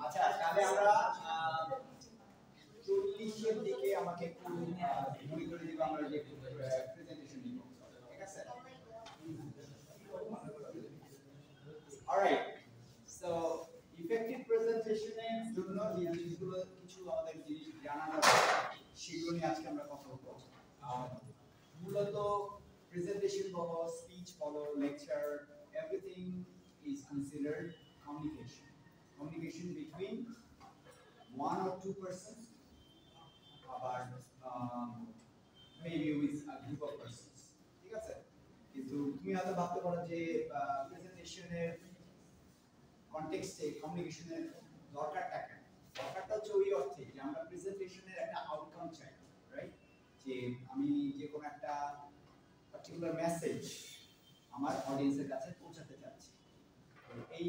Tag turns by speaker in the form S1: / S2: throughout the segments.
S1: আচ্ছা তাহলে আমরা 40 এর দিকে আমাকে একটু মনে করে দিব আমরা যে প্রেজেন্টেশন নিব ঠিক আছে অলরাইট সো ইফেক্টিভ প্রেজেন্টেশনের জন্য যে জিনিসগুলো কিছু আমাদের জিনিস জানা দরকার সেগুলো নিয়ে আজকে আমরা কথা বলবো মূলত প্রেজেন্টেশন বলো স্পিচ বলো lecture everything is considered communication between one or two persons about maybe with a group of persons ঠিক আছে কিন্তু তুমি হয়তো ভাবতে পারো যে প্রেজেন্টেশনের কনটেক্সটে কমিউনিকেশনের দরকারটা হচ্ছে ওই অর্থে যে আমরা প্রেজেন্টেশনের একটা আউটকাম চাই রাইট যে আমি যে কোনো একটা পার্টিকুলার মেসেজ আমার অডিয়েন্সের কাছে পৌঁছাতে চাচ্ছি এই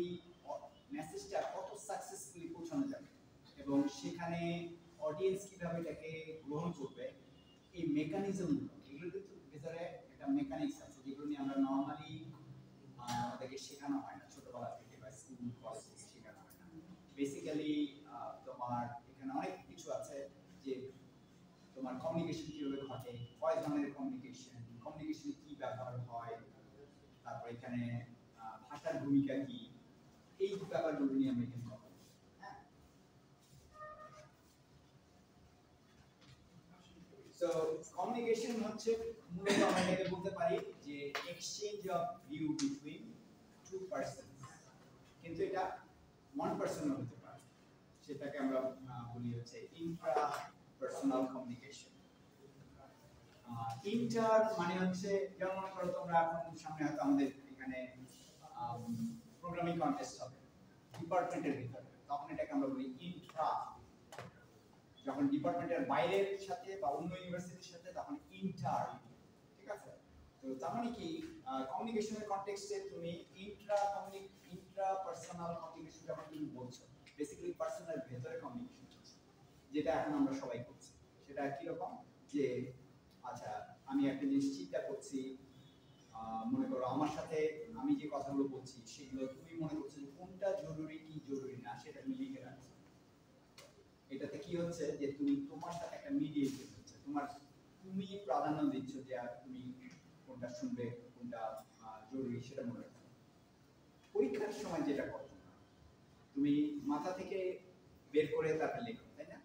S1: মেসেজটা কত সাকসেসফুলি পৌঁছানো যাবে এবং সেখানে অডিয়েন্স কিভাবে এটাকে গ্রহণ করবে এই মেকানিজমগুলো এগুলো কিন্তু ভিতরে একটা মেকানিক্স আছে যেগুলো নিয়ে আমরা নর্মালি আমাদেরকে শেখানো হয় না ছোটবেলা থেকে বা স্কুল কলেজ থেকে শেখানো হয় না বেসিক্যালি তোমার এখানে অনেক কিছু আছে যে তোমার কমিউনিকেশন কিভাবে ঘটে কয় ধরনের কমিউনিকেশনে কি ব্যবহার হয় তারপর এখানে ভাষার ভূমিকা কি এই ব্যাপারগুলো নিয়ে আমরা এখানে কথা বলবো হ্যাঁ সো কমিউনিকেশন হচ্ছে মূলত আমরা এটাকে বলতে পারি যে exchange of view between to persons কিন্তু এটা ওয়ান পারসনও হতে পারে সেটাকে আমরা বলি হচ্ছে ইন্ট্রা পার্সোনাল কমিউনিকেশন ইন্টার মানে হচ্ছে যেমন মনে করো তোমরা এখন সামনে হয়তো আমাদের এখানে প্রোগ্রামিং কন্টেস্ট হবে ডিপার্টমেন্টের ভিতরে তখন এটাকে আমরা বলি ইন্ট্রা যখন ডিপার্টমেন্টের বাইরের সাথে বা অন্য ইউনিভার্সিটির সাথে তখন ইন্টার ঠিক আছে তো তার মানে কি কমিউনিকেশনের কনটেক্সটে তুমি ইন্ট্রা পার্সোনাল কমিউনিকেশন যখন তুমি বলছো বেসিক্যালি পার্সোনাল ভেতরে কমিউনিকেশন যেটা এখন আমরা সবাই করছি সেটা কি রকম যে আচ্ছা আমি একটা জিনিস চিন্তা করছি মনে করো আমার সাথে আমি যে কথাগুলো বলছি সেগুলো তুমি মনে করছো যে কোনটা জরুরি কি জরুরি না সেটা তুমি লিখে রাখছো এটাতে কি হচ্ছে যে তুমি তোমার সাথে একটা মিডিয়েশন হচ্ছে তুমি প্রাধান্য দিচ্ছ যে তুমি কোনটা শুনবে কোনটা জরুরি সেটা মনে রাখছো পরীক্ষার সময় যেটা করছো তুমি মাথা থেকে বের করে তারপর লেখো তাই না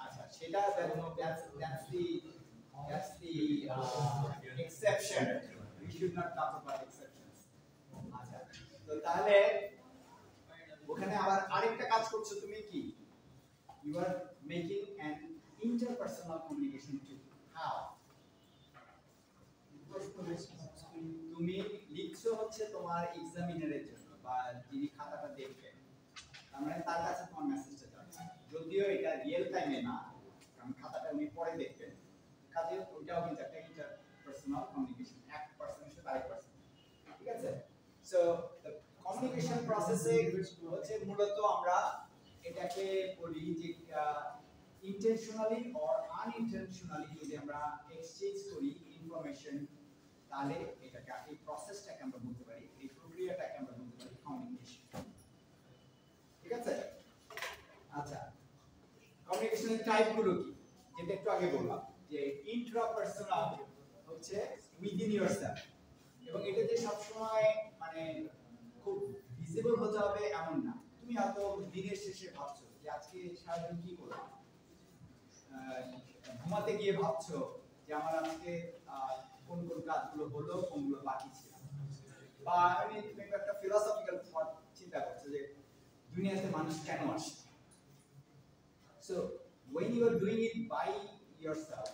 S1: আচ্ছা সেটা that's the exception we should not talk about exceptions আচ্ছা তো তাহলে ওখানে আবার আরেকটা কাজ করছো তুমি কি you are making an interpersonal communication too how তুমি লিখছো হচ্ছে তোমার এক্সামিনারের জন্য বা যিনি খাতাটা দেখবেন তার মানে তার কাছে তোমার মেসেজটা যাচ্ছে যদিও এটা রিয়েল টাইমে না কারণ খাতাটা উনি পরে দেখবেন কাজে ওইটাও কিন্তু একটা ইন্টারপার্সোনাল কমিউনিকেশন এক পারসনের সাথে আরেক পারসন ঠিক আছে সো দ্য কমিউনিকেশন প্রসেসে হচ্ছে মূলত আমরা এটাকে বলি যে ইন্টেনশনালি অর আনইনটেনশনালি যদি আমরা এক্সচেঞ্জ করি ইনফরমেশন তাহলে এটাকে এই প্রসেসটাকে আমরা বলতে পারি এই প্রক্রিয়াটাকে আমরা বলতে পারি কমিউনিকেশন ঠিক আছে আচ্ছা কমিউনিকেশনের টাইপগুলো কি যেটা একটু আগে বললাম যে ইন্ট্রাপার্সোনাল হচ্ছে উইদিন ইয়োরসেলফ এবং এটা যে সব সময় মানে খুব ভিজিবল হতে হবে এমন না তুমি হয়তো দিনের শেষে ভাবছো যে আজকে সারাদিন কি করলাম ঘুমাতে গিয়ে ভাবছো যে আমার আজকে কোন কোন কাজগুলো হলো কোনগুলো বাকি ছিল বা আমি একটা ফিলোসফিক্যাল থট চিন্তা করছো যে দুনিয়াতে মানুষ কেন আসে so when you are doing it by yourself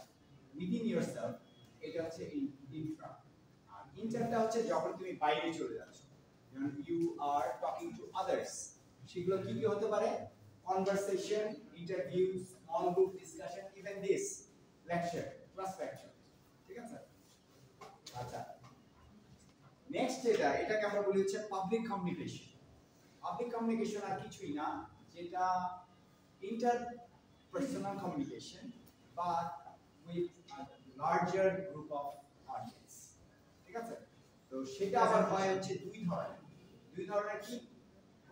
S1: within yourself এটা হচ্ছে ইন্ট্রা আর ইন্টারটা হচ্ছে যখন তুমি বাইরে চলে যাচ্ছ যখন you are talking to others সেগুলো কি কি হতে পারে conversation interview small group discussion even this lecture class lecture ঠিক আছে আচ্ছা নেক্সট এটাকে আমরা বলি হচ্ছে পাবলিক কমিউনিকেশন পাবলিক কমিউনিকেশন আর কিছুই না যেটা interpersonal communication but with a larger group of audience ঠিক আছে তো সেটা আবার হয় হচ্ছে দুই ধরনের কি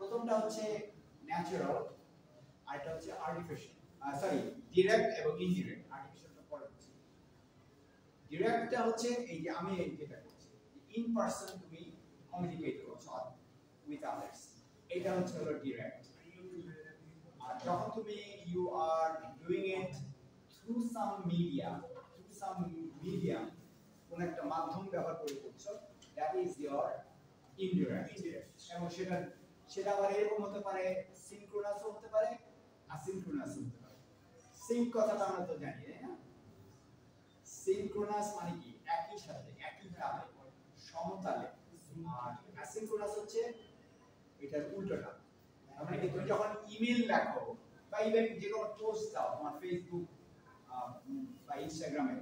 S1: প্রথমটা হচ্ছে ন্যাচারাল, আরেকটা হচ্ছে আর্টিফিশিয়াল, সরি ডিরেক্ট এবং ইনডিরেক্ট। আর্টিফিশিয়ালটা পরে হচ্ছে ডিরেক্টটা হচ্ছে এই যে আমি যেটা করছি ইন পারসন তুমি কমিউনিকেট করছো উইথ আদার্স, এটা হচ্ছে হলো ডিরেক্ট। আর যখন তুমি you are doing it through some medium কোন একটা মাধ্যম ব্যবহার করে করছো, দ্যাট ইজ ইয়োর ইনডিরেক্ট। এবং সেটা আবার এরকম হতে পারে, সিনক্রোনাসও হতে পারে, আসিনক্রোনাসও হতে পারে। সিঙ্ক কথাটা আমরা তো জানি, তাই না? সিনক্রোনাস মানে কি একই সাথে একই তালে সমতালে, আর আসিনক্রোনাস হচ্ছে এটার উল্টোটা। মানে কি তুমি যখন ইমেল লেখো বা ইভেন যে কোনো পোস্ট দাও তোমার ফেসবুক বা ইনস্টাগ্রামে,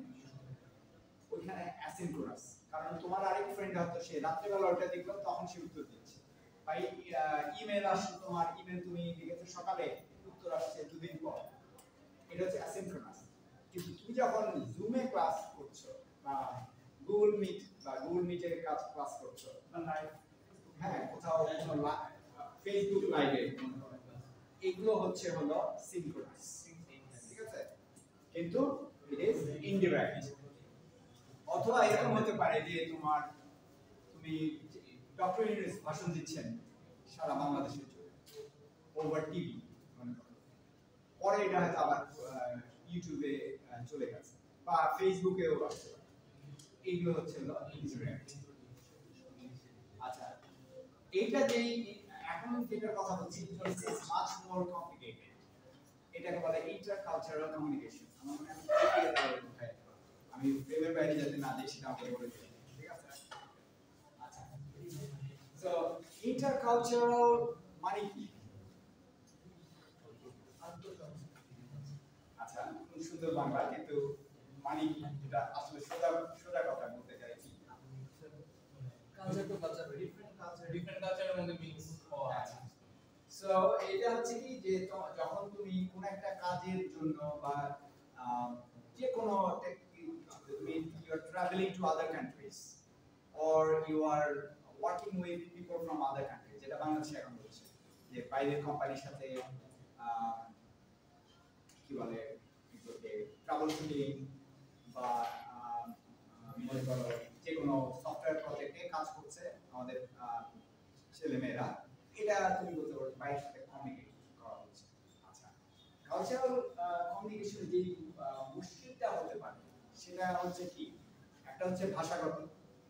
S1: ওইখানে অ্যাসিনক্রোনাস, কারণ তোমার আরেক ফ্রেন্ড হয়তো সে রাত্রেবেলা ওটা দেখলো তখন সে উত্তর দিচ্ছে, বা ইমেল আসছে তোমার, ইমেল তুমি লিখেছো সকালে, উত্তর আসছে দুদিন পর, এটা হচ্ছে অ্যাসিনক্রোনাস। কিন্তু তুমি যখন জুমে ক্লাস করছো বা গুগল মিটের ক্লাস করছো, হ্যাঁ কোথাও কোনো ফেসবুক লাইভে, এগুলো হচ্ছে হলো সিনক্রোনাস, ঠিক আছে? কিন্তু ইট ইজ ইনডিরেক্ট। অথবা এরকম হতে পারে যে তুমি ডক্টর ইউনূস ভাষণ দিচ্ছেন সারা বাংলাদেশের জন্য ওভার টিভি, পরে এটা হয়তো আবার ইউটিউবে চলে গেছে বা ফেসবুকেও আসছে, এইগুলো হচ্ছে হলো ইনডিরেক্ট। আচ্ছা, এইটা যেই এখন যেটার কথা বলছি ইটস মাচ মোর কমপ্লিকেটেড, এটাকে বলে ইন্টারকালচারাল কমিউনিকেশন। আমি ফ্রেমের বাইরে যাতে না যাই সেটা আমাকে বলে দিই, ঠিক আছে? আচ্ছা, সো ইন্টারকালচারাল মানে কি? আচ্ছা, খুব সুন্দর বাংলা, কিন্তু মানে কি এটা আসলে সোজা কথা বলতে চাই কি কালচার টু কালচার, ডিফারেন্ট কালচারের মধ্যে মিক্স হওয়া আছে। সো এটা হচ্ছে কি যে যখন তুমি কোন একটা কাজের জন্য বা যে কোনো you are traveling to other countries or you are working with people from other countries, যেটা বাংলাদেশে এখন হচ্ছে যে বাইরের কোম্পানির সাথে কি বলে ট্রাভেল শুটিং বা মনে করো যে কোনো সফটওয়্যার প্রজেক্টে কাজ করছে আমাদের ছেলেমেয়েরা, এটা তুমি বলতে পারো বাইরের সাথে কমিউনিকেট করা হচ্ছে। আচ্ছা, কালচারাল কমিউনিকেশন যে মুশকিলটা হতে পারে সেটা হচ্ছে কি, একটা হচ্ছে ভাষাগত,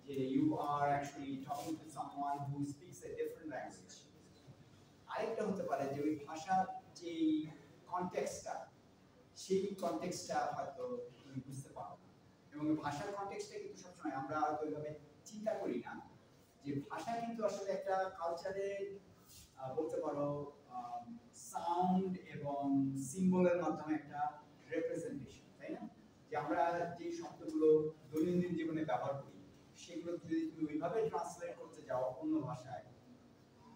S1: যে you are actually talking to someone who speaks a different language. আরেকটা হতে পারে যে ওই ভাষার যে কনটেক্সটটা, সেই কনটেক্সটটা হয়তো তুমি বুঝতে পারো না, এবং ভাষার কনটেক্সটটা কিন্তু সবসময় আমরা হয়তো ওইভাবে চিন্তা করি না যে ভাষা কিন্তু আসলে একটা কালচারের বলতে পারো সাউন্ড এবং সিম্বলের মাধ্যমে একটা রিপ্রেজেন্টেশন, তাই না? যে আমরা যে শব্দগুলো দৈনন্দিন জীবনে ব্যবহার করি সেগুলো যদি তুমি ওইভাবে ট্রান্সলেট করতে যাও অন্য ভাষায়,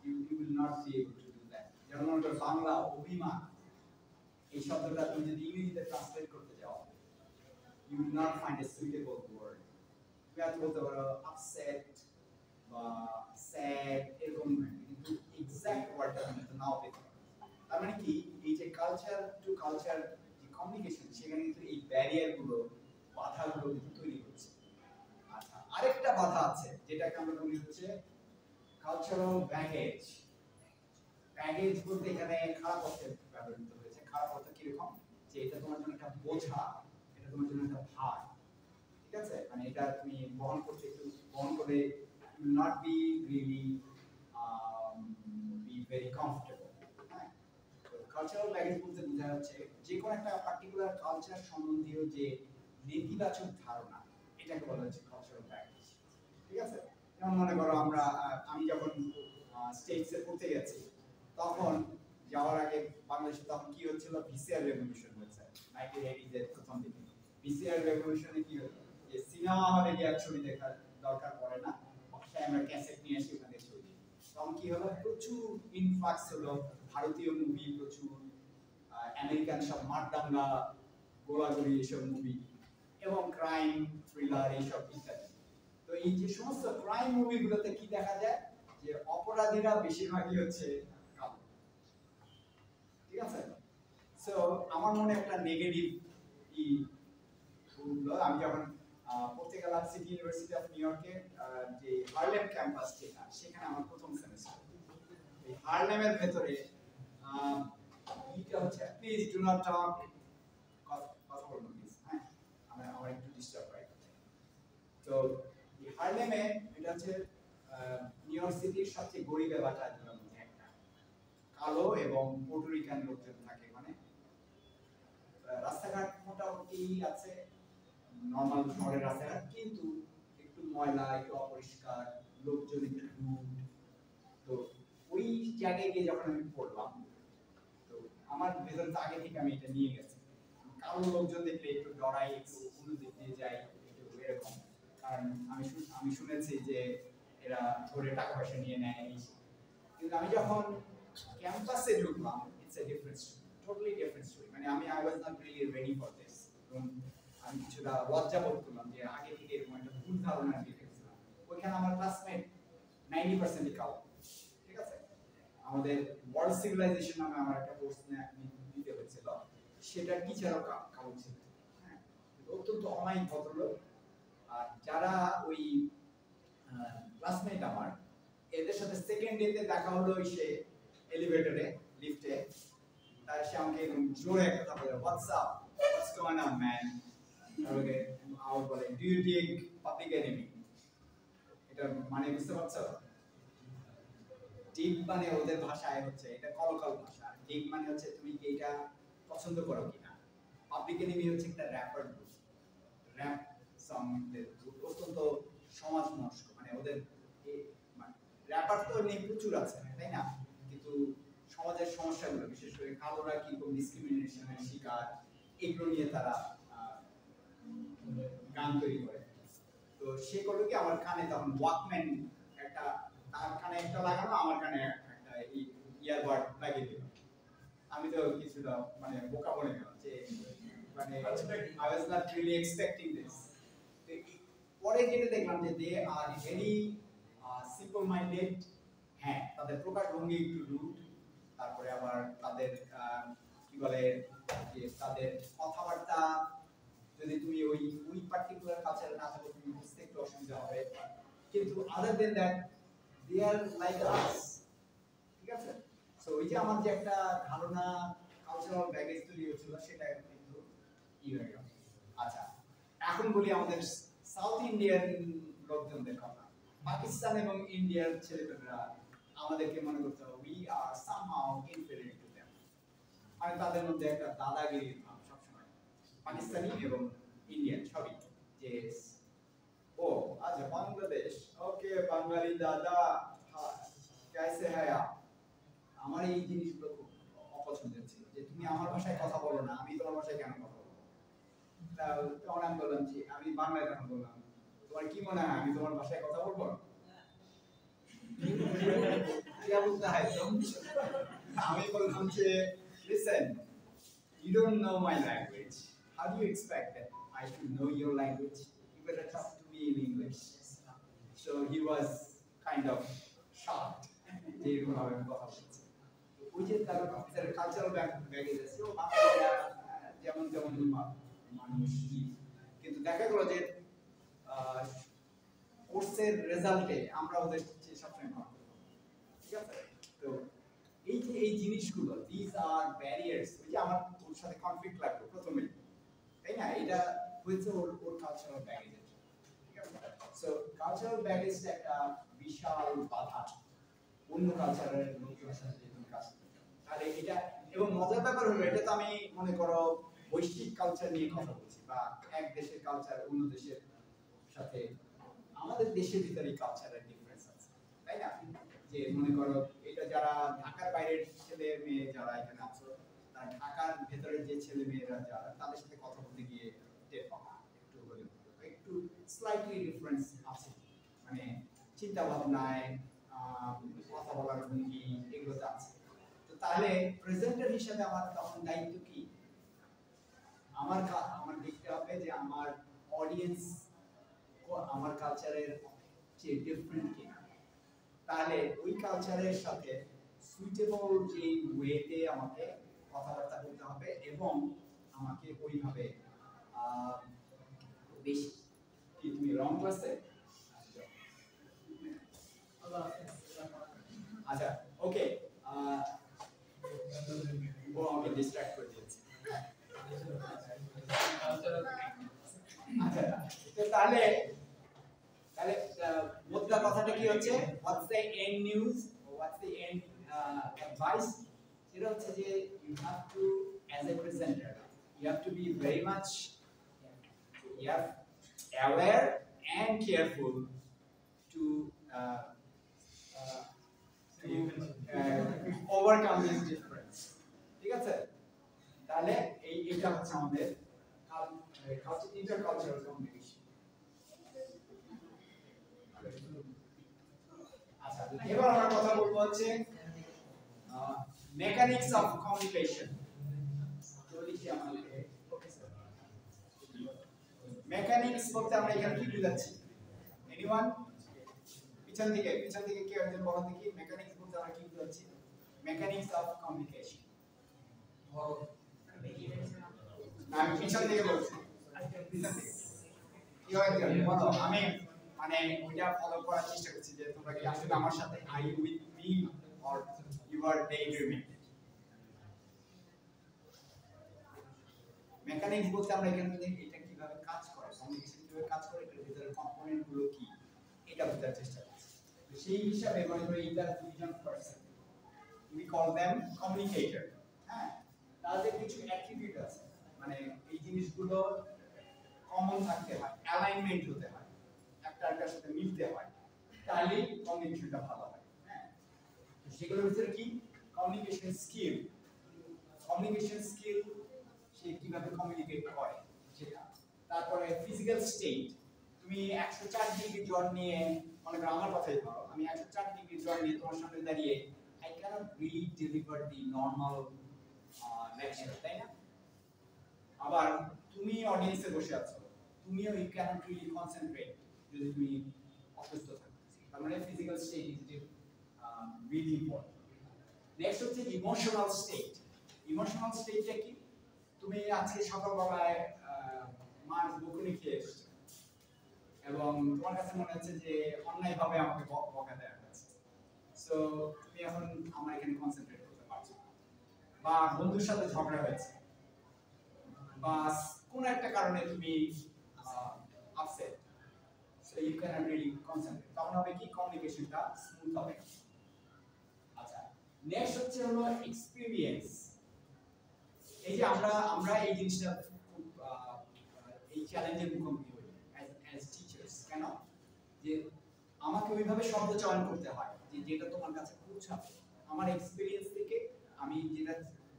S1: you will not be able to do that. যেমন আমরা বাংলা অভিমান, এই শব্দটা তুমি যদি ইংরেজিতে ট্রান্সলেট করতে যাও, you will not find a suitable word. তুমি হয়তো বলতে পারো upset বা স্যাড, এরকম, কিন্তু এক্সাক্ট ওয়ার্ডটা তুমি তো নাও পেতে পারো। তার মানে কি, এই যে কালচার টু কালচার যে কমিউনিকেশন, সেখানে কিন্তু এই ব্যারিয়ারগুলো, বাধাগুলো কিন্তু তৈরি হচ্ছে। আচ্ছা, আরেকটা বাধা আছে যেটাকে আমরা বলি হচ্ছে কালচারাল ব্যাগেজ। ব্যাগেজ বলতে এখানে খারাপ অর্থে ব্যবহৃত হয়েছে। খারাপ অর্থ কিরকম, যে এটা তোমার জন্য একটা বোঝা, এটা তোমার জন্য একটা ভার, ঠিক আছে? মানে এটা তুমি বহন করতে একটু বহন করে will not be really be very comfortable. হ্যাঁ, তো কালচারাল ব্যাগেজ বলতে বোঝা যাচ্ছে যে কোনো একটা পার্টিকুলার কালচার সম্বন্ধীয় যে নেতিবাচক ধারণা, এটাকে বলা হচ্ছে কালচারাল ব্যাগেজ, ঠিক আছে? যেমন মনে করো আমি যখন স্টেটসে পড়তে গেছি, তখন যাওয়ার আগে বাংলাদেশে তখন কি হচ্ছিল, ভিসিআর রেভলিউশন হয়েছে 1980s এর প্রথম দিকে। ভিসিআর রেভলিউশনে কি হলো, যে সিনেমা হলে গিয়ে ছবি দেখার দরকার পড়ে না, আমরা ক্যাসেট নিয়ে এসে ওখানে ছবি দেখি। তখন কি হলো, প্রচুর ইনফ্লাক্স হলো ভারতীয় মুভি, প্রচুর আমেরিকান সব মারদাঙ্গা, গোলাগুলি এসব মুভি, এবং ক্রাইম থ্রিলার এইসব ইত্যাদি। তো এই যে সমস্ত ক্রাইম মুভিগুলোতে কি দেখা যায়, যে অপরাধীরা বেশিরভাগই হচ্ছে ঠিক আছে? সো আমার মনে একটা নেগেটিভ ই হলো আমি যখন পড়তে গেলাম সিটি ইউনিভার্সিটি অফ নিউ ইয়র্কে যে হার্লেম ক্যাম্পাস যেটা সেখানে আমার প্রথম সেমিস্টার এই হার্লেমের ভেতরে এটা হচ্ছে প্লিজ ডু নট টক কথা বলুন প্লিজ হ্যাঁ আমার একটু ডিস্টার্ব হয় তো এই হার্লেমে এটা হচ্ছে নিউ ইয়র্ক সিটির সবচেয়ে গরিব এলাকাগুলোর মধ্যে একটা কালো এবং পোর্টোরিকান লোকজন থাকে মানে রাস্তাঘাট মোটামুটি আছে নর্মাল শহরের রাস্তাঘাট কিন্তু একটু ময়লা একটু অপরিষ্কার লোকজন একটু রুড তো ওই জায়গায় গিয়ে যখন আমি পড়লাম তো আমার ভেতর আগে থেকে আমি এটা নিয়ে গেছি কারো লোকজন দেখলে একটু ডরাই একটু অন্য দিক দিয়ে যাই একটু এরকম কারণ আমি শুনেছি যে এরা ধরে টাকা পয়সা নিয়ে নেয় কিন্তু আমি যখন ক্যাম্পাসে ঢুকলাম it's a different story totally different story মানে I was not really ready for this আমি কিছুটা লজ্জা বোধ করলাম যে আগে থেকে এরকম একটা ভুল ধারণা দিয়ে ফেলছিলাম ওইখানে আমার ক্লাসমেট 90% কালো ঠিক আছে আমাদের ওয়ার্ল্ড সিভিলাইজেশন নামে আমার একটা কোর্স দিতে হয়েছিল সেটা টিচারও কালো ছিল হ্যাঁ অত্যন্ত অমায়িক ভদ্রলোক আর যারা ওই ক্লাসমেট আমার এদের সাথে সেকেন্ড ডেতে দেখা হলো সে এলিভেটরে লিফটে তার সে আমাকে জোরে একটা কথা বলে what's up what's going on man okay out বলে do you take public enemy এটা মানে বুঝতে পারছো টিক মানে ওদের ভাষায় হচ্ছে এটা কলকল ভাষা টিক মানে হচ্ছে তুমি কি এটা পছন্দ করো কিনা পাবলিক এনিমি হচ্ছে একটা র্যাপার গ্রুপ র্যাপ সং অত্যন্ত সমাজ নষ্ট মানে ওদের র্যাপার তো নেই প্রচুর আছে তাই না কিন্তু সমাজের সমস্যাগুলো বিশেষ করে কালোরা কিরকম ডিসক্রিমিনেশনের শিকার এগুলো নিয়ে তারা গান তৈরি করে তো সে করলো কি আমার কানে তখন ওয়াকম্যান একটা তার কানে একটা লাগানো আমার কানে একটা ইয়ারবাড লাগিয়ে দিল আমি তো কিছুটা মানে বোকা বলে গেলাম যে মানে I was not really expecting this পরে যেটা দেখলাম যে দে আর ভেরি সিম্পল মাইন্ডেড হ্যাঁ তাদের প্রকাশভঙ্গি একটু রুড তারপরে আবার তাদের কি বলে যে তাদের কথাবার্তা যদি তুমি ওই পার্টিকুলার কালচারে না থাকো তুমি বুঝতে একটু অসুবিধা হবে কিন্তু আদার দেন দ্যাট দে আর লাইক আস ঠিক আছে সো ওই যে আমার যে একটা ধারণা কালচারাল ব্যাগেজ তৈরি হচ্ছিল সেটা কিন্তু ই হয়ে গেল আচ্ছা এখন বলি আমাদের সাউথ ইন্ডিয়ান লোকজনদের কথা পাকিস্তান এবং ইন্ডিয়ার ছেলেমেয়েরা আমাদেরকে মনে করতে হবে we are somehow inferior two them মানে তাদের মধ্যে একটা দাদাগিরি ভাব সবসময় পাকিস্তানি এবং ইন্ডিয়ান সবই যে ও আচ্ছা বাংলাদেশ ওকে বাঙালি দাদা कैसे है आप আমার এই জিনিসগুলো খুব অপছন্দের ছিল যে তুমি আমার ভাষায় কথা বলো না আমি তোমার ভাষায় কেন কথা বলবো তখন আমি বললাম যে আমি বাংলায় কেন বললাম তোমার কি মনে হয় আমি তোমার ভাষায় কথা বলবো क्या बोलता है तुम আমি বললাম যে listen you don't know my language how do you expect that I should know your language you better talk to me in English so he was kind of shocked যে এরকম ভাবে কথা বলছে ওই যে তার কালচারাল ব্যাগেজ আছে ও বাংলা যেমন যেমন মানুষ কিন্তু দেখা গেল যে কোর্সের রেজাল্টে আমরা ওদের চেয়ে সবসময় ভালো ঠিক আছে তো এই যে এই জিনিসগুলো দিস আর ব্যারিয়ার্স ওই যে আমার ওর সাথে কনফ্লিক্ট লাগলো প্রথমে তাই না এটা হয়েছে ওর কালচারাল ব্যাগেজ ঠিক আছে সো কালচারাল ব্যাগেজ একটা বিশাল বাধা অন্য কালচারের লোকজনের সাথে যে তুমি কাজ করতে তাহলে এটা এবং মজার ব্যাপার হলো এটা তো আমি মনে করো বৈশ্বিক কালচার নিয়ে কথা বলছি বা এক দেশের কালচার অন্য দেশের সাথে আমাদের দেশের ভিতরে কালচারের ডিফারেন্স আছে তাই না যে মনে করো এটা যারা ঢাকার বাইরের ছেলে মেয়ে যারা এখানে আছে তারা ঢাকার ভেতরের যে ছেলে মেয়েরা যারা তাদের সাথে কথা বলতে গিয়ে টের পাওয়া একটু স্লাইটলি ডিফারেন্স আছে মানে চিন্তা ভাবনায় কথা বলার ভঙ্গি এগুলোতে আছে তো তাহলে প্রেজেন্টার হিসেবে আমার তখন দায়িত্ব কি আমার দেখতে হবে যে আমার অডিয়েন্স আমার কালচারের যে ডিফারেন্ট কিনা তাহলে ওই কালচারের সাথে সুইটেবল যে ওয়েতে আমাকে কথাবার্তা বলতে হবে এবং আমাকে ওইভাবে বেশি কি তুমি রং ক্লাসে আচ্ছা ওকে ও আমাকে ডিস্ট্রাক্ট করে দিয়েছে আচ্ছা তো তাহলে তাহলে মোদ্দা কথাটা কি হচ্ছে what's the end news what's the end advice সেটা হচ্ছে যে you have to as a presenter you have to be very much you have aware and careful to overcome this difference ঠিক আছে তাহলে এইটা হচ্ছে আমাদের intercultural communication আচ্ছা এবার আমরা কথা বলবো হচ্ছে মেকানিক্স অফ কমিউনিকেশন মেকানিক্স বলতে আমরা এখানে কি বুঝাচ্ছি এনিওয়ান পিছন দিকে কি একজন বলেন দেখি মেকানিক্স বলতে আমরা কি বুঝাচ্ছি মেকানিক্স অফ কমিউনিকেশন না আমি পিছন দিকে বলছি কি হয় বলো আমি মানে ওইটা ফলো করার চেষ্টা করছি যে তোমরা কি আসলে আমার সাথে are you with me or you are day dreaming mechanics বলতে আমরা এখানে এটা কিভাবে কাজ করে কমিউনিকেশন কিভাবে কাজ করে এর ভিতরে কম্পোনেন্ট গুলো কি এটা বোঝার চেষ্টা করছি তো সেই হিসাবে মনে করি এটা দুইজন person we call them communicator হ্যাঁ তাদের কিছু অ্যাট্রিবিউট আছে মানে এই জিনিসগুলো কমন থাকতে হয় অ্যালাইনমেন্ট হতে হয় একটার সাথে মিলতে হয় তাহলেই কমিউনিকেশনটা ভালো হয় হ্যাঁ তো সেগুলোর ভিতরে কি কমিউনিকেশন স্কিল সে কিভাবে কমিউনিকেট করে সেটা তারপরে ফিজিক্যাল স্টেট তুমি 104 ডিগ্রি জ্বর নিয়ে মনে করো আমার কথাই ধরো আমি 104 ডিগ্রি জ্বর নিয়ে তোমার সামনে দাঁড়িয়ে I cannot really deliver the normal lecture তাই না আবার তুমি অডিয়েন্সে বসে আছো তুমিও you cannot really concentrate যদি তুমি অসুস্থ থাকো তার মানে physical state is really important next হচ্ছে ইমোশনাল স্টেটটা কি তুমি আজকে সকালবেলায় মার বকুনি খেয়ে এসেছো এবং তোমার কাছে মনে হচ্ছে যে অন্যায়ভাবে আমাকে বকা দেওয়া হয়েছে সো তুমি এখন আমার এখানে কনসেন্ট্রেট করতে পারছো বা বন্ধুর সাথে ঝগড়া হয়েছে বা কোন একটা কারণে তুমি upset so you can really concentrate তখন হবে কি কমিউনিকেশনটা স্মুথ হবে আচ্ছা নেক্সট হচ্ছে হলো এক্সপেরিয়েন্স এই যে আমরা এই জিনিসটা খুব এই চ্যালেঞ্জের মুখোমুখি হই অ্যাজ টিচার্স কেন যে আমাকে ওইভাবে শব্দ চয়ন করতে হয় যে যেটা তোমার কাছে পৌঁছাবে আমার এক্সপেরিয়েন্স থেকে আমি যেটা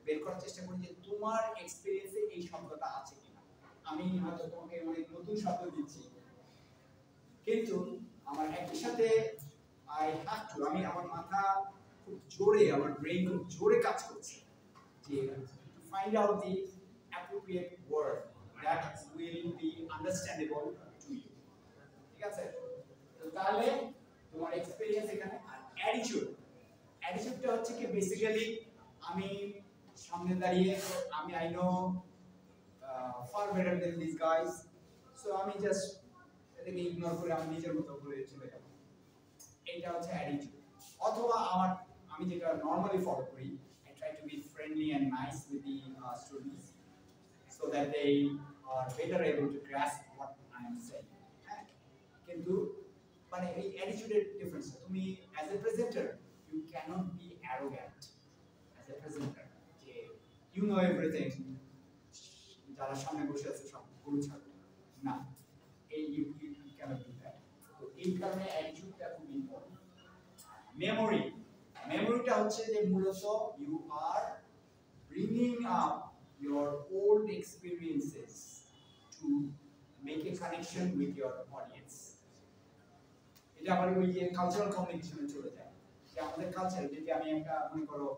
S1: বের করার চেষ্টা করি যে তোমার এক্সপেরিয়েন্সে এই শব্দটা আছে কিনা আমি হয়তো তোমাকে অনেক নতুন শব্দ দিচ্ছি কিন্তু আমার একই সাথে আমি আমার মাথা খুব জোরে আমার ব্রেইন খুব জোরে কাজ করছে যে find out the appropriate word that will be understandable to you ঠিক আছে তো তাহলে তোমার এক্সপেরিয়েন্স এখানে আর অ্যাটিটিউডটা হচ্ছে কি বেসিক্যালি আমি সামনে দাঁড়িয়ে আমি I know far better than these guys so আমি জাস্ট এটাকে ইগনোর করে আমি নিজের মতো করে চলে যাব এটা হচ্ছে অ্যাটিটিউড অথবা আমি যেটা নরমালি ফলো করি try to be friendly and nice with the students so that they are better able to grasp what I am saying. কিন্তু মানে এই অ্যাটিটিউডের ডিফারেন্স তুমি as a presenter you cannot be arrogant as a presenter যে you know everything যারা সামনে বসে আছে সব গুরু ছাত্র না এই you cannot do that তো এই কারণে অ্যাটিটিউডটা খুব ইম্পর্টেন্ট মেমোরিটা হচ্ছে যে মূলত you are bringing up your old experiences to make a connection with your audience এটা আবার ওই যে কালচারাল কমিউনিকেশনে চলে যায় যে আমাদের কালচার যদি আমি একটা মনে করো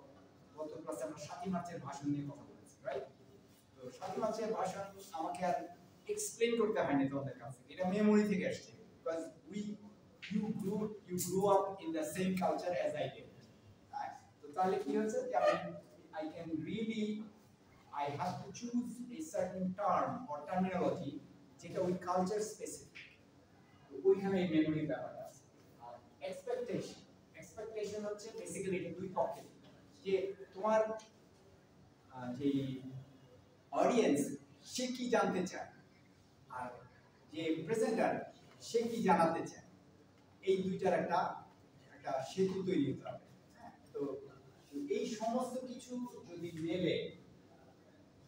S1: গত ক্লাসে আমরা 7 মার্চের ভাষণ নিয়ে কথা বলেছি রাইট তো 7 মার্চের ভাষণ আমাকে আর এক্সপ্লেইন করতে হয়নি তোমাদের কাছে এটা মেমোরি থেকে আসছে because you grew up in the same culture as I did তাহলে কি হচ্ছে যে আমি I can really I have to choose a certain term or terminology যেটা ওই কালচার স্পেসিফিক ওইখানে এই মেমোরি ব্যাপারটা আছে আর এক্সপেকটেশন হচ্ছে বেসিক্যালি এটা দুই পক্ষে যে তোমার যে অডিয়েন্স সে কি জানতে চায় আর যে প্রেজেন্টার সে কি জানাতে চায় এই দুইটার একটা একটা সেতু তৈরি হতে হবে তো এই সমস্ত কিছু যদি মেলে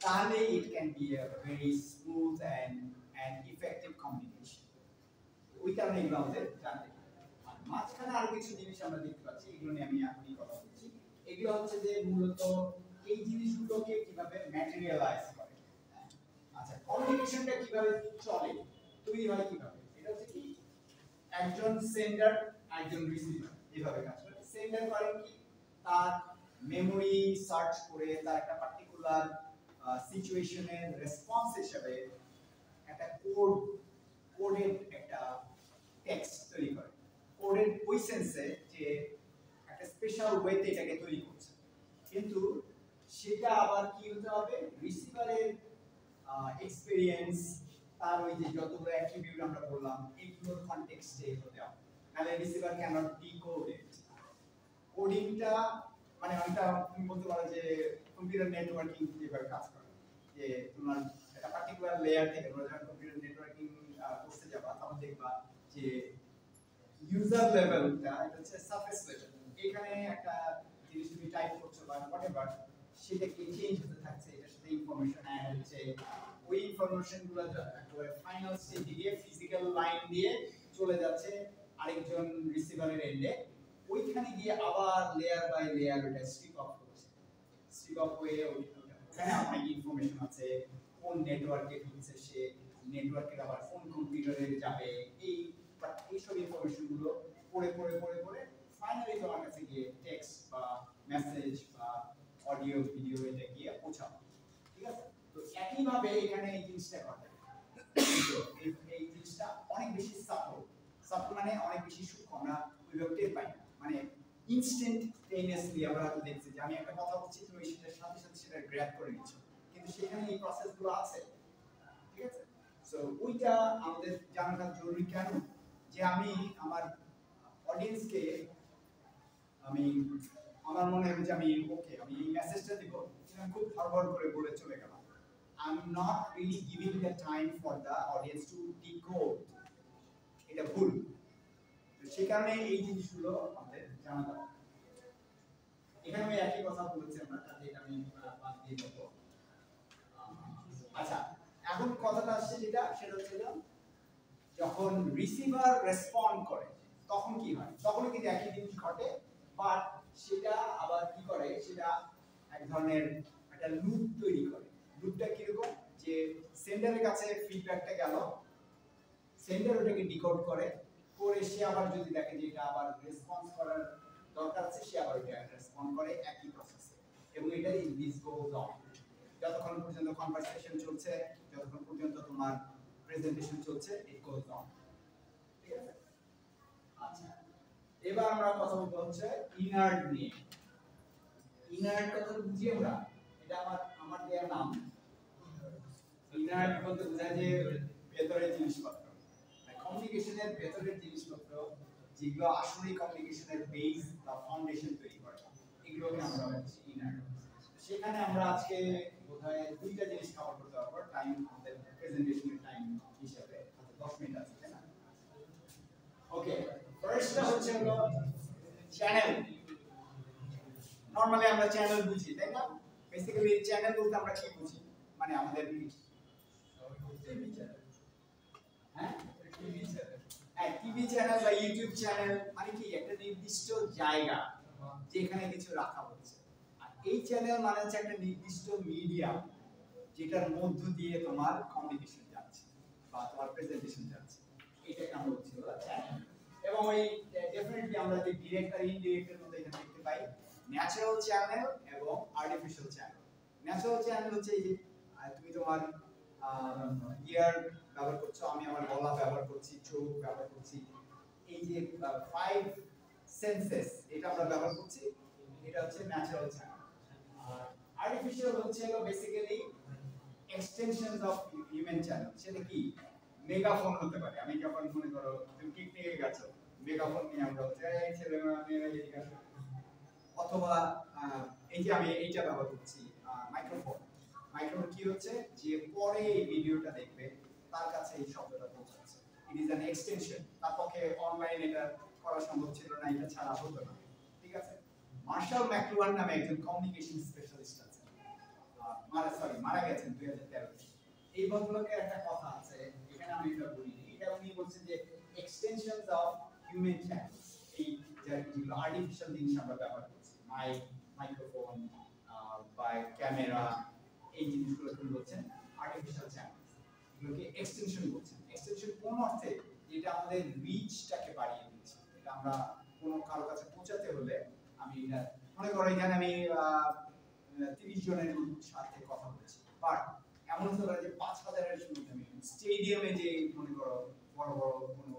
S1: তাহলে it can be a very smooth and effective communication ওই কারণে এগুলো আমাদের জানতে হবে আর মাঝখানে আরো কিছু জিনিস আমরা দেখতে পাচ্ছি এগুলো নিয়ে আমি এখনই কথা বলছি এগুলো হচ্ছে যে মূলত এই জিনিসগুলোকে কিভাবে ম্যাটেরিয়ালাইজ করে আচ্ছা কমিউনিকেশনটা কিভাবে চলে তৈরি হয় কিভাবে এটা হচ্ছে কি একজন সেন্ডার একজন রিসিভার এইভাবে কাজ করে সেন্ডার করে কি তার মেমোরি সার্চ করে তার একটা পার্টিকুলার সিচুয়েশনের রেসপন্স হিসেবে একটা কোডেড একটা টেক্সট তৈরি করে কোডেড ওই সেন্সে যে একটা স্পেশাল ওয়েতে এটাকে তৈরি করছে কিন্তু সেটা আবার কি হতে হবে রিসিভারের এক্সপেরিয়েন্স তার ওই যে যতগুলো অ্যাট্রিবিউট আমরা বললাম এইগুলোর কনটেক্সটে হতে হবে নাহলে রিসিভার ক্যানট ডিকোড ইট কোডিংটা মানে অনেকটা তুমি বলতে পারো যে কম্পিউটার নেটওয়ার্কিং যেভাবে কাজ করে যে তোমার একটা পার্টিকুলার লেয়ার থেকে তোমরা যখন কম্পিউটার নেটওয়ার্কিং করতে যাবা তখন দেখবা যে ইউজার লেভেলটা এটা হচ্ছে সারফেস লেভেল এখানে একটা জিনিস তুমি টাইপ করছো বা হোয়াটএভার সেটা কি চেঞ্জ হতে থাকছে এটার সাথে ইনফরমেশন অ্যাড হচ্ছে ওই ইনফরমেশনগুলো একেবারে ফাইনাল স্টেজে গিয়ে ফিজিক্যাল লাইন দিয়ে চলে যাচ্ছে আরেকজন রিসিভারের এন্ডে ওইখানে গিয়ে আবার লেয়ার বাই লেয়ার ওটা স্ট্রিপ অফ করছে স্ট্রিপ অফ হয়ে ওখানে আমার ইনফরমেশন আছে কোন নেটওয়ার্কে ঢুকছে সে নেটওয়ার্কের আবার কোন কম্পিউটারে যাবে এইসব ইনফরমেশনগুলো পড়ে ফাইনালি তোমার কাছে গিয়ে টেক্সট বা মেসেজ বা অডিও ভিডিও এটা গিয়ে পৌঁছাবে ঠিক আছে তো একইভাবে এখানে এই জিনিসটা ঘটে এই জিনিসটা অনেক বেশি সাপোর্ট মানে অনেক বেশি সূক্ষ্ম আমরা ওইভাবে টের পাই না মানে ইনস্ট্যান্টেনিয়াসলি আমরা হয়তো দেখছি যে আমি একটা কথা বলছি তুমি সেটার সাথে সাথে সেটা গ্র্যাব করে নিচ্ছ কিন্তু সেখানে এই প্রসেসগুলো আছে ঠিক আছে সো ওইটা আমাদের জানাটা জরুরি কেন যে আমি আমার অডিয়েন্সকে আমি আমার মনে হয় যে আমি ওকে আমি এই মেসেজটা দিব আমি খুব হড়বড় করে বলে চলে গেলাম I'm not really giving the time for the audience to decode এটা ভুল সেই কারণে এই জিনিসগুলো আমাদের জানা দরকার এখানে আমি একই কথা বলেছি আমরা তাহলে এটা আমি বাদ দিয়ে দেব আচ্ছা এখন কথাটা আসছে সেটা হচ্ছে যখন রিসিভার রেসপন্ড করে তখন কি হয় তখন কিন্তু একই জিনিস ঘটে বাট সেটা আবার কি করে সেটা এক ধরনের একটা লুপ তৈরি করে লুপটা কিরকম যে সেন্ডারের কাছে ফিডব্যাকটা গেল সেন্ডার ওটাকে ডিকোড করে সে আবার যদি দেখে যে এটা আবার রেসপন্স করার দরকার আছে সে আবার এটা রেসপন্ড করে একই প্রসেসে এবং এটা দিস গোজ অন যতক্ষণ পর্যন্ত কনভারসেশন চলছে যতক্ষণ পর্যন্ত তোমার প্রেজেন্টেশন চলছে ইট গোজ অন ঠিক আছে আচ্ছা এবার আমরা কথা বলবো হচ্ছে ইনার্ড নিয়ে ইনার্ড কথা বুঝি আমরা এটা আমার দেয়া নাম ইনার্ড বলতে বোঝায় যে ভেতরের জিনিসপত্র কমিউনিকেশনের ভেতরের জিনিসপত্র যেগুলো আসলে কমিউনিকেশনের বেস বা ফাউন্ডেশন তৈরি করে এগুলোকে আমরা বলছি ইনার্ড সেখানে আমরা আজকে বোধহয় দুইটা জিনিস কভার করতে পারবো টাইম আমাদের প্রেজেন্টেশনের টাইম হিসেবে 10 মিনিট আছে তাই না ওকে ফার্স্টটা হচ্ছে হলো চ্যানেল নরমালি আমরা চ্যানেল বুঝি তাই না বেসিক্যালি চ্যানেল বলতে আমরা কি বুঝি মানে আমাদের টিভি চ্যানেল হ্যাঁ টিভি চ্যানেল বা ইউটিউব চ্যানেল মানে কি একটা নির্দিষ্ট জায়গা যেখানে কিছু রাখা হচ্ছে আর এই চ্যানেল মানে হচ্ছে একটা নির্দিষ্ট মিডিয়াম যেটার মধ্য দিয়ে তোমার কমিউনিকেশন যাচ্ছে বা তোমার প্রেজেন্টেশন যাচ্ছে এটাকে আমরা বলছি চ্যানেল এবং ওই ডেফিনেটলি আমরা যে ডিরেক্ট আর ইনডিরেক্টের মধ্যে এখানে দেখতে পাই ন্যাচারাল চ্যানেল এবং আর্টিফিশিয়াল চ্যানেল ন্যাচারাল চ্যানেল হচ্ছে এই যে তুমি তোমার ইয়ার ব্যবহার করছো আমি আমার গলা ব্যবহার করছি চোখ ব্যবহার করছি এই যে 5 সেন্সেস এটা আমরা ব্যবহার করছি এটা হচ্ছে ন্যাচারাল চ্যানেল আর আর্টিফিশিয়াল হচ্ছে basically extensions of human channel. সেটা কি? মেগাফোন হতে পারে। আমি যখন মনে করো তুমি পিকনিকে গেছো, মেগাফোন নিয়ে আমরা হচ্ছে এই ছেলে মেয়েরা এদিকে আসো, অথবা এই যে আমি এইটা ব্যবহার করছি মাইক্রোফোন। মাইক্রোফোন কি হচ্ছে যে পরে এই ভিডিওটা দেখবে তার কাছে এই শব্দটা পৌঁছাচ্ছে। It is an extension. তার পক্ষে অনলাইন এটা করা সম্ভব ছিল না, এটা ছাড়া হতো না। ঠিক আছে? মার্শাল ম্যাকলুহান নামে একজন কমিউনিকেশন স্পেশালিস্ট আছেন, মারা গেছেন 2013। এই ভদ্রলোকের একটা কথা আছে, এখানে আমি এটা বলিনি, এটা উনি বলছেন যে এক্সটেনশনস অফ হিউম্যান চ্যানেলস, এই যেগুলো আর্টিফিশিয়াল জিনিস আমরা ব্যবহার করছি, মাইক্রোফোন বা ক্যামেরা, এই জিনিসগুলো কি বলছেন আর্টিফিশিয়াল চ্যানেলস, এগুলোকে এক্সটেনশন বলছেন। এক্সটেনশন কোন অর্থে? যেটা আমাদের রিচটাকে বাড়িয়ে দিচ্ছে, এটা আমরা কোনো কারো কাছে পৌঁছাতে হলে আমি এটা মনে করো এখানে আমি 30 জনের সাথে কথা বলছি, বাট এমন হতে পারে যে 5000 এর সঙ্গে আমি স্টেডিয়ামে যে মনে করো বড় বড় কোনো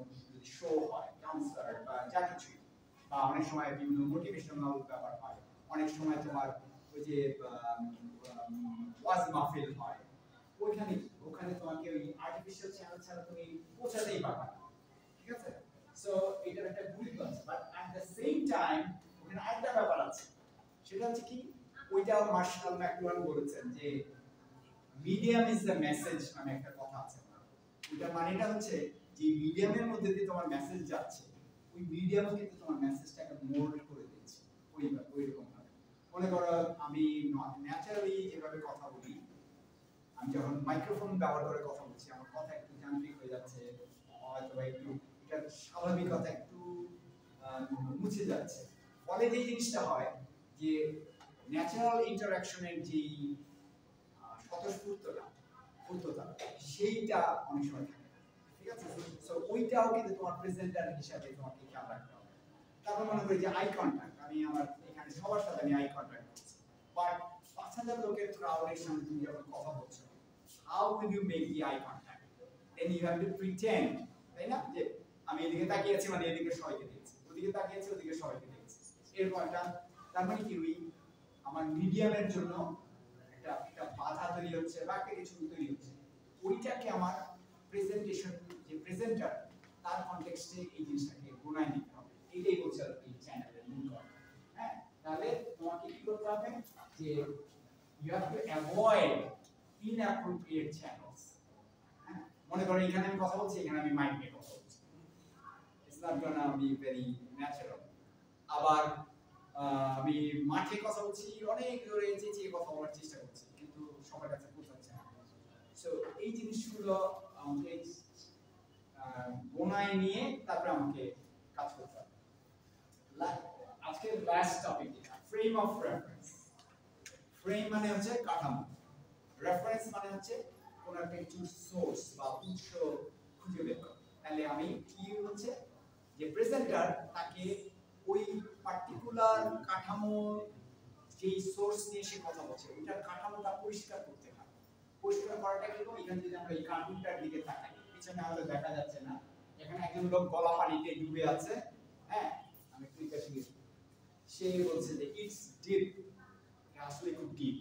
S1: শো হয়, কনসার্ট বা যা কিছু, বা অনেক সময় বিভিন্ন মোটিভেশনাল ব্যাপার হয়, অনেক সময় তোমার ওই যে ওয়াজ মাহফিল হয়, ওখানে তোমাকে ওই আর্টিফিশিয়াল চ্যানেল ছাড়া তুমি পৌঁছাতেই পারবে না। ঠিক আছে? সো এটার একটা গুরুত্ব আছে, but at the same time ওখানে আরেকটা ব্যাপার আছে, সেটা হচ্ছে কি, ওইটা মার্শাল ম্যাকলুহান বলেছেন যে মিডিয়াম ইজ দ্য মেসেজ নামে একটা কথা আছে। ওইটা মানেটা হচ্ছে যে মিডিয়ামের মধ্যে দিয়ে তোমার মেসেজ যাচ্ছে, ওই মিডিয়াম কিন্তু তোমার মেসেজটাকে মোল্ড করে দিচ্ছে ওই রকম ভাবে। মনে করো আমি ন্যাচারালি যেভাবে কথা বলি, আমি যখন মাইক্রোফোন ব্যবহার করে কথা বলছি, আমার কথা একটু যান্ত্রিক হয়ে যাচ্ছে, হয়তো একটু এটা স্বাভাবিকতা একটু মুছে যাচ্ছে। ফলে যে জিনিসটা হয় যে ন্যাচারাল ইন্টারঅ্যাকশনের যে স্বতঃস্ফূর্ততা সেইটা অনেক সময় থাকে। ঠিক আছে? সো ওইটাও কিন্তু তোমার প্রেজেন্টার হিসাবে তোমাকে খেয়াল রাখতে হবে। তারপর মনে করি যে আই কন্টাক্ট, আমি আমার এখানে সবার সাথে আমি আই কন্টাক্ট করছি, বাট 5000 লোকের ক্রাউডের সামনে তুমি যখন কথা বলছো, how will you make the eye contact? Then you have to pretend, তাই না, যে আমি এদিকে তাকিয়ে আছি মানে এদিকে সবাইকে দেখছি, ওদিকে তাকিয়ে আছি ওদিকে সবাইকে দেখছি, এরকম একটা, তার মানে কি ওই আমার মিডিয়ামের জন্য একটা বাধা তৈরি হচ্ছে বা একটা কিছু তৈরি হচ্ছে, ওইটাকে আমার প্রেজেন্টেশন যে প্রেজেন্টার তার কনটেক্সটে এই জিনিসটাকে গুণায় নিতে হবে। এটাই হচ্ছে এই চ্যানেলের মূল কথা। হ্যাঁ, তাহলে তোমাকে কি করতে হবে যে you have to avoid inappropriate channels. হ্যাঁ, মনে করো এখানে আমি কথা বলছি, এখানে আমি মাইক নিয়ে কথা বলছি, it's not gonna be very natural। আবার আমি মাঠে কথা বলছি, অনেক জোরে চেঁচিয়ে কথা বলার চেষ্টা করছি, কিন্তু সবার কাছে পৌঁছাচ্ছে না। সো এই জিনিসগুলো আমাকে গোনায় নিয়ে তারপরে আমাকে কাজ করতে হবে। আজকের লাস্ট টপিক যেটা ফ্রেম অফ রেফারেন্স। ফ্রেম মানে হচ্ছে কাঠামো, রেফারেন্স মানে হচ্ছে কোন একটা কিছু সোর্স বা উৎস খুঁজে বের করা। তাহলে আমি কি হচ্ছে যে প্রেজেন্টার তাকে ওই পার্টিকুলার কাঠামো যেই সোর্স নিয়ে সে কথা বলছে ওইটার কাঠামোটা পরিষ্কার করতে হয়। পরিষ্কার করাটা কি? এখানে যদি আমরা এই কার্টুনটার দিকে তাকাই, পিছনে হয়তো দেখা যাচ্ছে না, এখানে একজন লোক গলা পানিতে ডুবে আছে। হ্যাঁ, আমি একটু কাছে গেছি, সে বলছে যে ইটস ডিপ, এটা আসলে খুব ডিপ,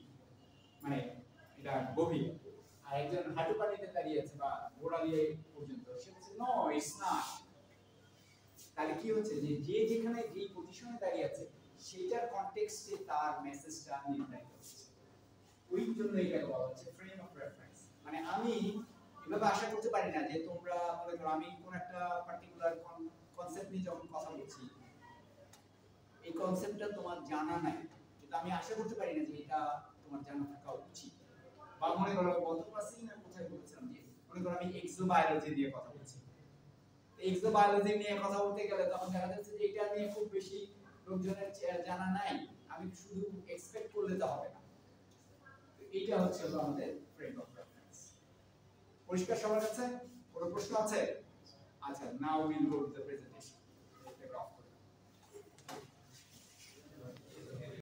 S1: মানে এটা গভীর। আর একজন হাঁটু পানিতে দাঁড়িয়ে আছে বা গোড়ালি পর্যন্ত, সে বলছে নো ইটস নট। তাহলে কি হচ্ছে যে যে যেখানে যেই পজিশনে দাঁড়িয়ে আছে সেটার কনটেক্সটে তার মেসেজটা নির্ধারিত হচ্ছে। ওই জন্য এটাকে বলা হচ্ছে ফ্রেম অফ রেফারেন্স। মানে আমি এভাবে আশা করতে পারি না যে তোমরা মনে করো আমি কোন একটা পার্টিকুলার কনসেপ্ট নিয়ে যখন কথা বলছি, এই কনসেপ্টটা তোমার জানা নাই, কিন্তু আমি আশা করতে পারি না যে এটা তোমার জানা থাকা উচিত। বা মনে করো গত ক্লাসেই না কোথায় বলেছিলাম যে মনে করো আমি এক্সোবায়োলজি নিয়ে কথা বলছি, এক্সোবায়োলজি নিয়ে কথা বলতে গেলে তখন দেখা যাচ্ছে যে এটা নিয়ে খুব বেশি লোকজনের জানা নাই, আমি শুধু এক্সপেক্ট করলে তো হবে না। এইটা হচ্ছে আমাদের ফ্রেম অফ রেফারেন্স। পরিষ্কার সবার কাছে? কোনো প্রশ্ন আছে? আচ্ছা, now will go to the presentation.